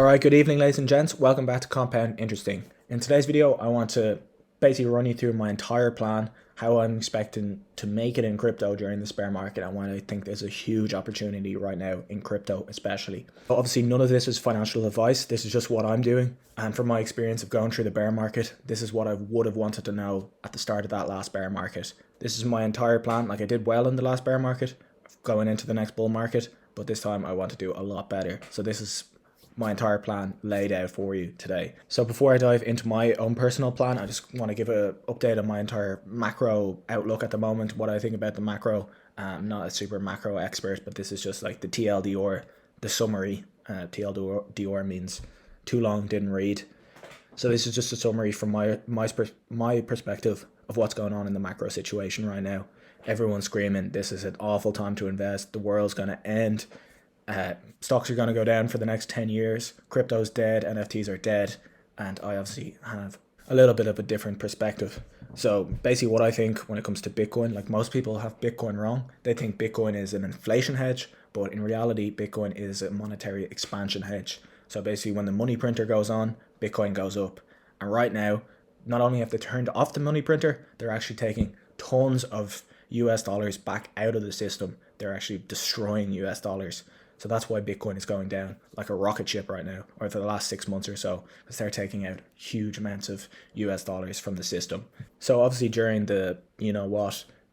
Alright, good evening ladies and gents, welcome back to Compound Interesting. In today's video I want to basically run you through my entire plan, how I'm expecting to make it in crypto during this bear market and why I think there's a huge opportunity right now in crypto especially. But obviously none of this is financial advice, this is just what I'm doing, and from my experience of going through the bear market, this is what I would have wanted to know at the start of that last bear market. This is my entire plan. Like, I did well in the last bear market, going into the next bull market, but this time I want to do a lot better. So this is my entire plan laid out for you today. So before I dive into my own personal plan, I just want to give an update on my entire macro outlook at the moment, what I think about the macro. I'm not a super macro expert, but this is just like the TLDR, the summary. TLDR means too long, didn't read. So this is just a summary from my perspective of what's going on in the macro situation right now. Everyone's screaming, this is an awful time to invest. The world's going to end. Stocks are going to go down for the next 10 years. Crypto's dead. NFTs are dead. And I obviously have a little bit of a different perspective. So basically what I think when it comes to Bitcoin, like, most people have Bitcoin wrong. They think Bitcoin is an inflation hedge, but in reality, Bitcoin is a monetary expansion hedge. So basically when the money printer goes on, Bitcoin goes up. And right now, not only have they turned off the money printer, they're actually taking tons of US dollars back out of the system. They're actually destroying US dollars. So that's why Bitcoin is going down like a rocket ship right now, or for the last 6 months or so, because they're taking out huge amounts of US dollars from the system. So obviously during the,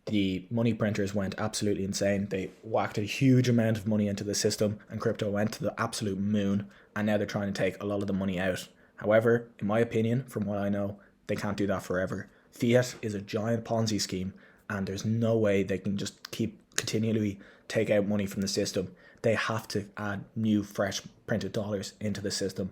the money printers went absolutely insane. They whacked a huge amount of money into the system and crypto went to the absolute moon. And now they're trying to take a lot of the money out. However, in my opinion, from what I know, they can't do that forever. Fiat is a giant Ponzi scheme, and there's no way they can just keep continually take out money from the system. They have to add new, fresh printed dollars into the system,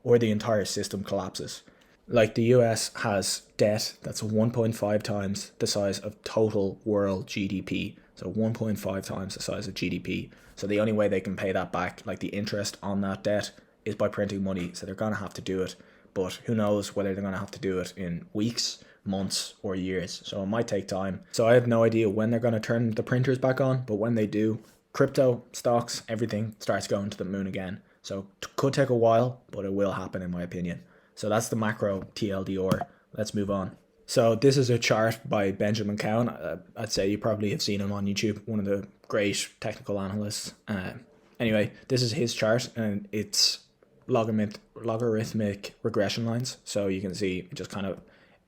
or the entire system collapses. Like, the US has debt that's 1.5 times the size of total world GDP. So 1.5 times the size of GDP. So the only way they can pay that back, like the interest on that debt, is by printing money. So they're going to have to do it. But who knows whether they're going to have to do it in weeks, months, or years. So it might take time. So I have no idea when they're going to turn the printers back on. But when they do, crypto, stocks, everything starts going to the moon again. So it could take a while, but it will happen in my opinion. So that's the macro TLDR. Let's move on. So this is a chart by Benjamin Cowan. I'd say you probably have seen him on YouTube, one of the great technical analysts. Anyway, this is his chart, and it's logarithmic regression lines. So you can see just kind of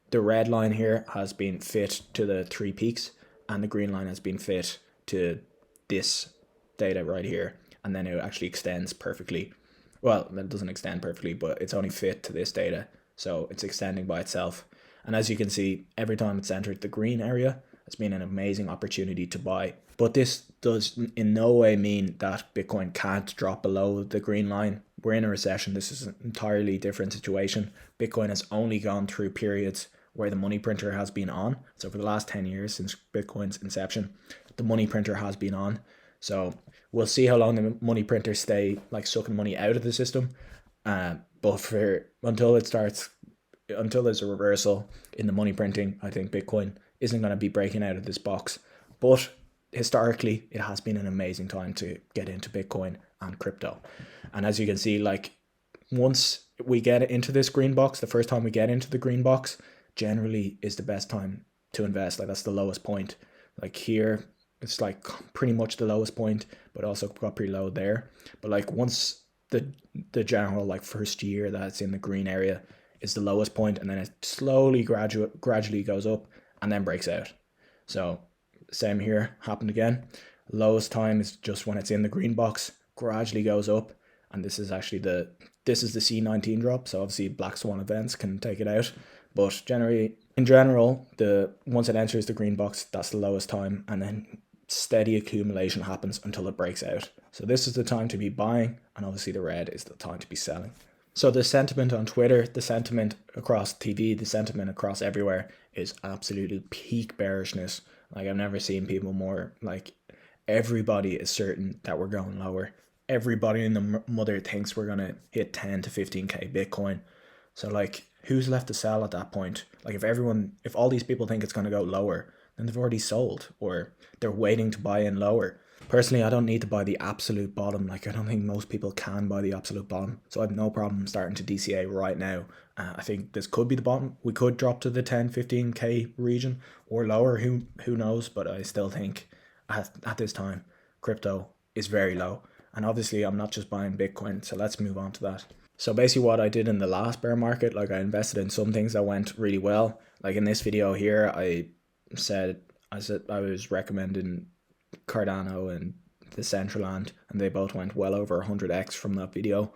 the red line here has been fit to the 3 peaks, and the green line has been fit to this data right here, and then it actually extends perfectly. Well, it doesn't extend perfectly, but it's only fit to this data, so it's extending by itself. And as you can see, every time it's entered the green area, it's been an amazing opportunity to buy. But this does in no way mean that Bitcoin can't drop below the green line. We're in a recession. This is an entirely different situation. Bitcoin has only gone through periods where the money printer has been on. So for the last 10 years since Bitcoin's inception, the money printer has been on. So we'll see how long the money printers stay like sucking money out of the system. But until there's a reversal in the money printing, I think Bitcoin isn't going to be breaking out of this box. But historically, it has been an amazing time to get into Bitcoin and crypto. And as you can see, like, once we get into this green box, the first time we get into the green box generally is the best time to invest. Like, that's the lowest point. Like here, it's like pretty much the lowest point, but also got pretty low there. But like, once the general like first year that's in the green area is the lowest point, and then it slowly gradually goes up and then breaks out. So same here, happened again. Lowest time is just when it's in the green box, gradually goes up, and this is actually the C19 drop. So obviously black swan events can take it out, but in general, once it enters the green box, that's the lowest time, and then steady accumulation happens until it breaks out. So this is the time to be buying, and obviously the red is the time to be selling. So the sentiment on Twitter, the sentiment across TV, the sentiment across everywhere is absolutely peak bearishness. Like, I've never seen people more, like, everybody is certain that we're going lower. Everybody in the mother thinks we're going to hit 10 to 15k Bitcoin. So like, who's left to sell at that point? Like, if all these people think it's going to go lower, then they've already sold, or they're waiting to buy in lower. Personally, I don't need to buy the absolute bottom. Like, I don't think most people can buy the absolute bottom. So I have no problem starting to DCA right now. I think this could be the bottom. We could drop to the 10, 15K region or lower. Who knows? But I still think at this time, crypto is very low. And obviously, I'm not just buying Bitcoin. So let's move on to that. So basically what I did in the last bear market, like I invested in some things that went really well. Like in this video here, said I was recommending Cardano and the Centraland, and they both went well over 100x from that video.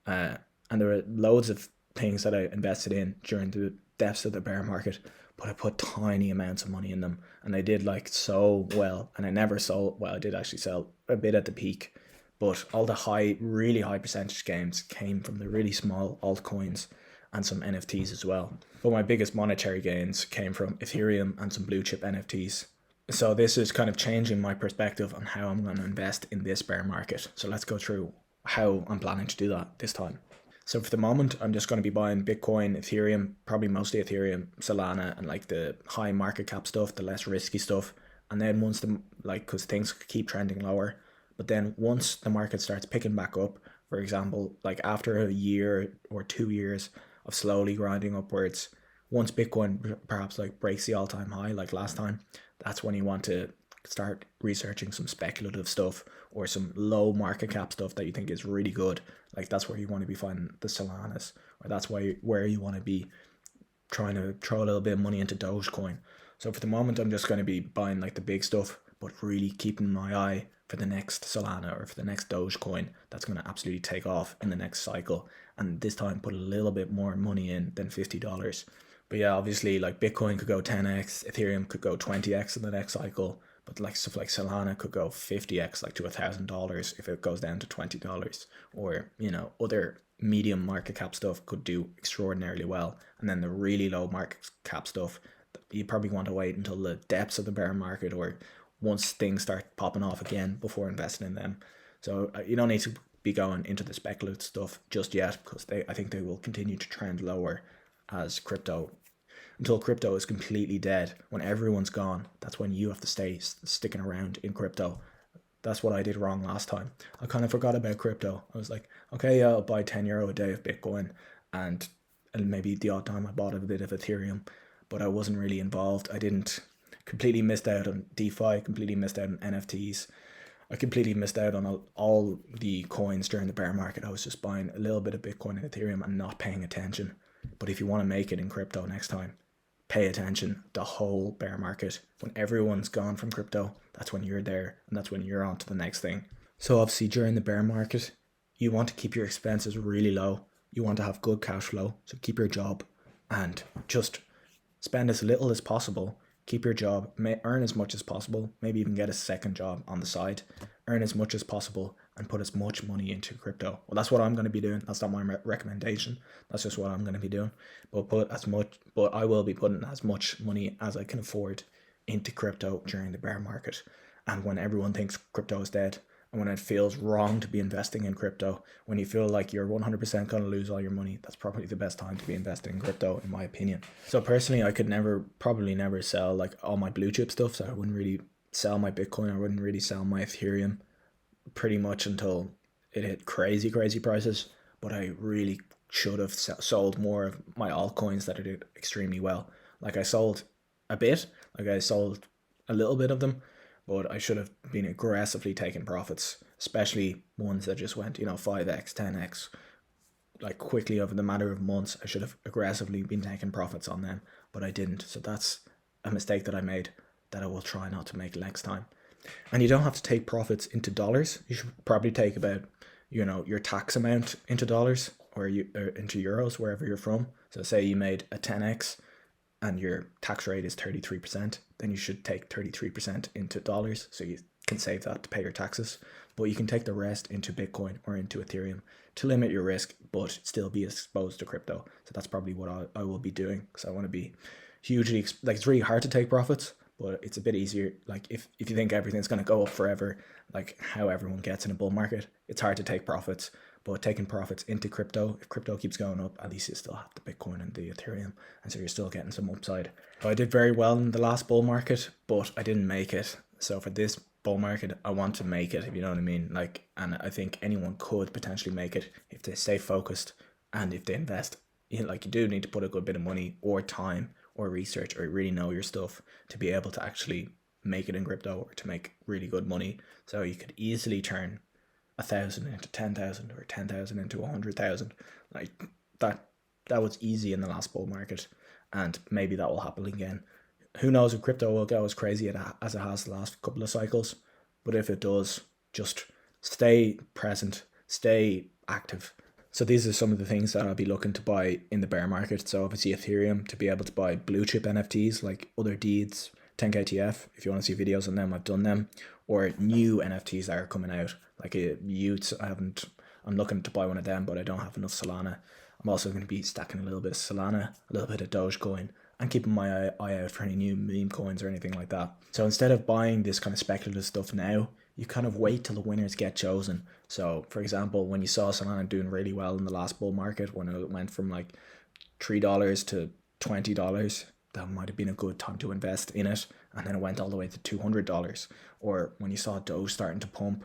And there were loads of things that I invested in during the depths of the bear market, but I put tiny amounts of money in them, and they did like so well. And I never sold. Well, I did actually sell a bit at the peak, but all the really high percentage gains came from the really small altcoins and some NFTs as well. But my biggest monetary gains came from Ethereum and some blue chip NFTs. So this is kind of changing my perspective on how I'm going to invest in this bear market. So let's go through how I'm planning to do that this time. So for the moment, I'm just going to be buying Bitcoin, Ethereum, probably mostly Ethereum, Solana, and like the high market cap stuff, the less risky stuff. And then once because things keep trending lower, but then once the market starts picking back up, for example, like after a year or 2 years of slowly grinding upwards, once Bitcoin perhaps like breaks the all-time high like last time, that's when you want to start researching some speculative stuff or some low market cap stuff that you think is really good. Like that's where you want to be finding the Solanas, or that's where you want to be trying to throw a little bit of money into Dogecoin. So for the moment, I'm just going to be buying like the big stuff, but really keeping my eye for the next Solana or for the next Dogecoin that's going to absolutely take off in the next cycle. And this time put a little bit more money in than $50. But yeah, obviously like Bitcoin could go 10x, Ethereum could go 20x in the next cycle. But like stuff like Solana could go 50x, like to $1,000 if it goes down to $20. Or, other medium market cap stuff could do extraordinarily well. And then the really low market cap stuff, you probably want to wait until the depths of the bear market or once things start popping off again before investing in them. So you don't need to be going into the speculative stuff just yet, because I think they will continue to trend lower as until crypto is completely dead. When everyone's gone, that's when you have to stay sticking around in crypto. That's what I did wrong last time. I kind of forgot about crypto. I was like, okay, yeah, I'll buy €10 a day of Bitcoin, and maybe the odd time I bought a bit of Ethereum, but I wasn't really involved. I didn't completely missed out on DeFi, completely missed out on NFTs. I completely missed out on all the coins during the bear market. I was just buying a little bit of Bitcoin and Ethereum and not paying attention. But if you want to make it in crypto next time, pay attention the whole bear market. When everyone's gone from crypto, that's when you're there, and that's when you're on to the next thing. So obviously during the bear market, you want to keep your expenses really low. You want to have good cash flow. So keep your job and just spend as little as possible. Keep your job, earn as much as possible, maybe even get a second job on the side, earn as much as possible, and put as much money into crypto. Well, that's what I'm going to be doing. That's not my recommendation. That's just what I'm going to be doing. But I will be putting as much money as I can afford into crypto during the bear market. And when everyone thinks crypto is dead, and when it feels wrong to be investing in crypto, when you feel like you're 100% going to lose all your money, that's probably the best time to be investing in crypto, in my opinion. So personally, I could probably never sell like all my blue chip stuff. So I wouldn't really sell my Bitcoin. I wouldn't really sell my Ethereum pretty much until it hit crazy prices. But I really should have sold more of my altcoins that did extremely well. Like I sold a bit, like I sold a little bit of them, but I should have been aggressively taking profits, especially ones that just went, 5x, 10x, like quickly over the matter of months. I should have aggressively been taking profits on them, but I didn't. So that's a mistake that I made that I will try not to make next time. And you don't have to take profits into dollars. You should probably take about, your tax amount into dollars or into euros, wherever you're from. So say you made a 10x and your tax rate is 33%, then you should take 33% into dollars, so you can save that to pay your taxes. But you can take the rest into Bitcoin or into Ethereum to limit your risk, but still be exposed to crypto. So that's probably what I will be doing, because I want to be hugely, it's really hard to take profits, but it's a bit easier. Like if you think everything's going to go up forever, like how everyone gets in a bull market, it's hard to take profits. But taking profits into crypto, if crypto keeps going up, at least you still have the Bitcoin and the Ethereum, and so you're still getting some upside. So I did very well in the last bull market, but I didn't make it. So for this bull market, I want to make it, if you know what I mean. Like, and I think anyone could potentially make it if they stay focused and if they invest. Like, you do need to put a good bit of money or time or research or really know your stuff to be able to actually make it in crypto or to make really good money. So you could easily turn 1,000 into 10,000 or 10,000 into 100,000. Like that was easy in the last bull market, and maybe that will happen again. Who knows if crypto will go as crazy as it has the last couple of cycles, but if it does, just stay present, stay active. So these are some of the things that I'll be looking to buy in the bear market. So obviously Ethereum, to be able to buy blue chip NFTs like other deeds, 10KTF. If you want to see videos on them, I've done them. Or new NFTs that are coming out, like a Utes. I'm looking to buy one of them, but I don't have enough Solana. I'm also going to be stacking a little bit of Solana, a little bit of Dogecoin, and keeping my eye out for any new meme coins or anything like that. So instead of buying this kind of speculative stuff now, you kind of wait till the winners get chosen. So for example, when you saw Solana doing really well in the last bull market, when it went from like $3 to $20, that might have been a good time to invest in it. And then it went all the way to $200. Or when you saw Doge starting to pump,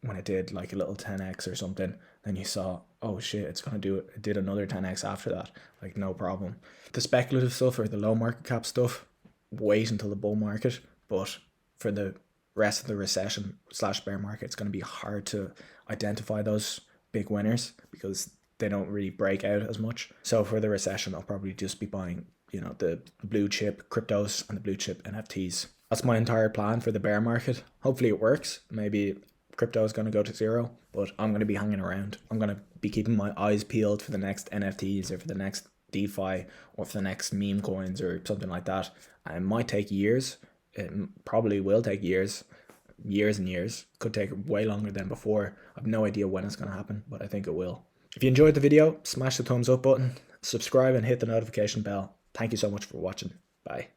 when it did like a little 10x or something, then you saw, oh shit, it's going to do it. It did another 10x after that. Like, no problem. The speculative stuff or the low market cap stuff, wait until the bull market. But for the rest of the recession / bear market, it's going to be hard to identify those big winners because they don't really break out as much. So for the recession, I'll probably just be buying, the blue chip cryptos and the blue chip NFTs. That's my entire plan for the bear market. Hopefully it works. Maybe crypto is going to go to zero, but I'm going to be hanging around. I'm going to be keeping my eyes peeled for the next NFTs or for the next DeFi or for the next meme coins or something like that. And it might take years. It probably will take years and years. Could take way longer than before. I have no idea when it's going to happen, but I think it will. If you enjoyed the video, smash the thumbs up button, subscribe and hit the notification bell. Thank you so much for watching. Bye.